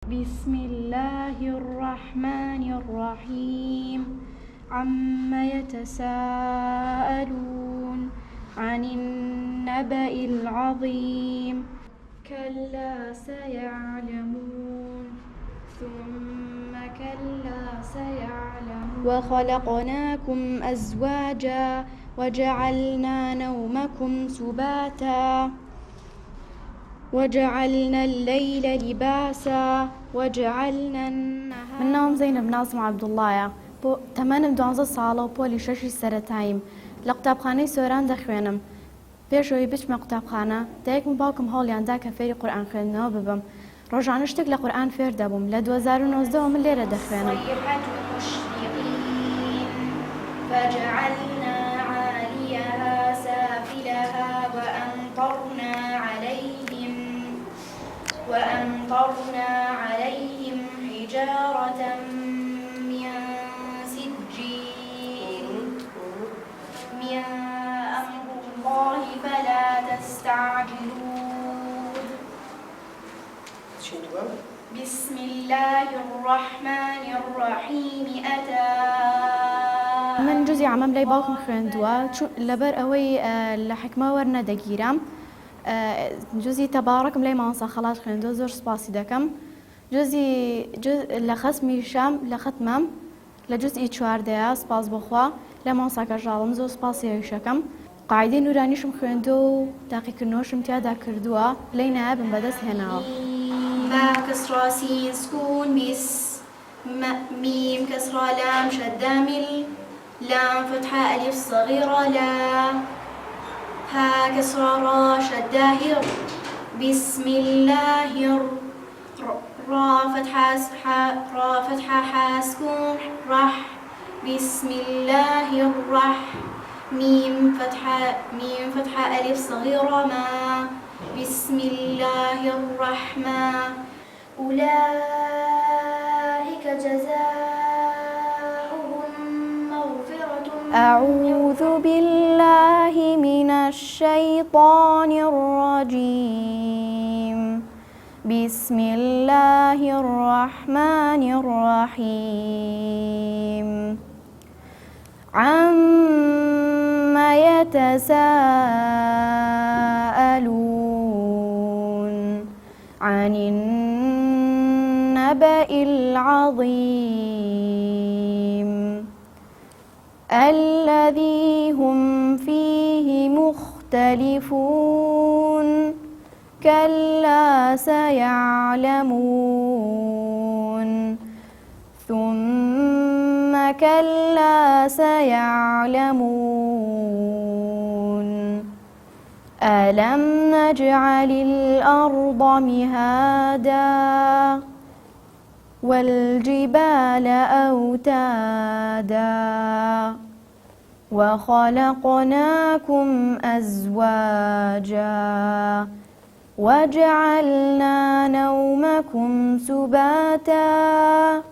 بسم الله الرحمن الرحيم عما يتساءلون عن النبأ العظيم كلا سيعلمون ثم كلا سيعلمون وخلقناكم أزواجا وجعلنا نومكم سباتا وجعلنا الليل لباسا وجعلنا النهار. من نام زينب نازم عبد الله بو تمانم 12 ساڵە و پۆلی 6 سەرەتاییم لە قوتابخانەی سۆران دەخوێنم. پێشەوەی بچمە قوتابخانە دایکم باوکم هەوڵیاندا کە فێری قورئان خوێندنەوە ببم. ڕۆژانە شتێک لە قورئان فێر دەبووم. لە 2019 من لێرە دەخوێنم. فجعلنا عاليها سافلها وأمطرنا عليهم حجارة من سجيل من أمر الله فلا تستعجلون بسم الله الرحمن الرحيم أتى من جزئی عمەم لای باوکم خوێندووە لەبەر ئەوەی لە حکمە وەرنەدەگیرم. جزئی تەبارەکم لای مامۆستا خەڵات خوێندووە زۆر سوپاسی دەکەم. جزئی لە خەسمی شام لە ختمەم لە جزئی 14 سپاس بۆخوا لە مامۆستا کەژاڵم زۆر سپاسی هێوشەکەم. قاعدەی نورانیشم خوێندووە و تاقیکردنەوەشم تیادا کردووە لەی نایابم بەدەست هێناوە. با كسرى سين سكون بس ميم كسرى لام شدة مل لام فتحة ألف صغيرة لا ها كسرى را شدة هر بسم الله را فتحة حا سكون رح بسم الله الرح ميم فتحة ألف صغيرة ما بسم الله الرحمن أولئك جزاؤهم مغفرة. أعوذ بالله من الشيطان الرجيم. بسم الله الرحمن الرحيم. عما يتساءلون عن النبأ العظيم الذي هم فيه مختلفون كلا سيعلمون ثم كلا سيعلمون ألم نجعل الأرض مهادا والجبال أوتادا وخلقناكم أزواجا وجعلنا نومكم سباتا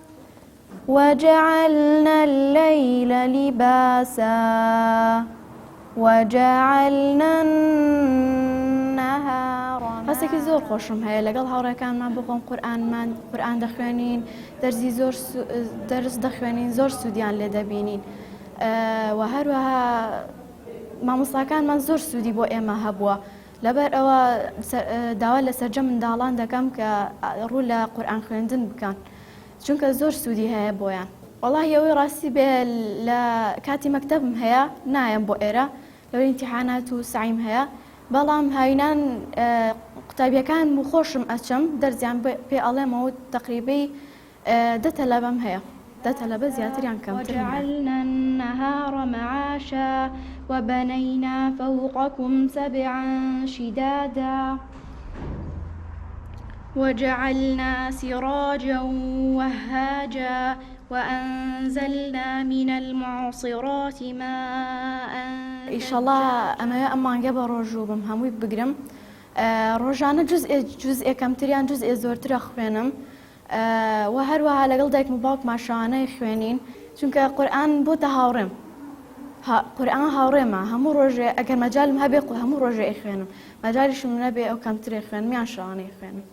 وجعلنا الليل لباسا وجعلنا النهار. هەستێکی زۆر خۆشم هەیە لەگەڵ هاوڕێکانمان بخۆم قورئان دەخوێنین دەرس دەخوێنین زۆر سوودیان لێ دەبینین و هەروەها مامۆستاکانمان زۆر سوودی بۆ ئێمە هەبووە لەبەر ئەوە داوا لە سەرجەم منداڵان دەکەم کە ڕوو لە قورئان خوێندن بکەن چونکە زۆر سوودی هەیە بۆیان. وەڵاهی ئەوەی ڕاستی بێ لە کاتی مەکتەبم هەیە نایەم بۆ ئێرە لەوەی ئیمتیحانات و سعیم هەیە بەڵام هاوینان قوتابیەکان و خۆشم ئەچم دەرزیان پێ ئەڵێمەوە تەقریبەی 10 تەلەبەم هەیە 10 تەلەبە زیاتریان کەمتر. وجعلنا النهار معاشا وبنينا فوقكم سبعا شدادا وجعلنا سراجا وهاجا وأنزلنا من المعصرات ماء. إن شاء الله أما نجيب روجو بمهموي بقرم ڕۆژانە جزئێ کەمتریان جزئێ زۆرتر خوێنم و هەروەها لەگەڵ دایکم و باوکمان شانەی خوێنین چونکە قورئان بۆتە هاوڕێم قورئان هاوڕێمە هەموو ڕۆژێ ئەگەر مەجالم هەبێ هەموو ڕۆژێ خوێنم مەجالیشم نەبێ ئەو کەمترێ خوێنم یان شانەی خوێنم.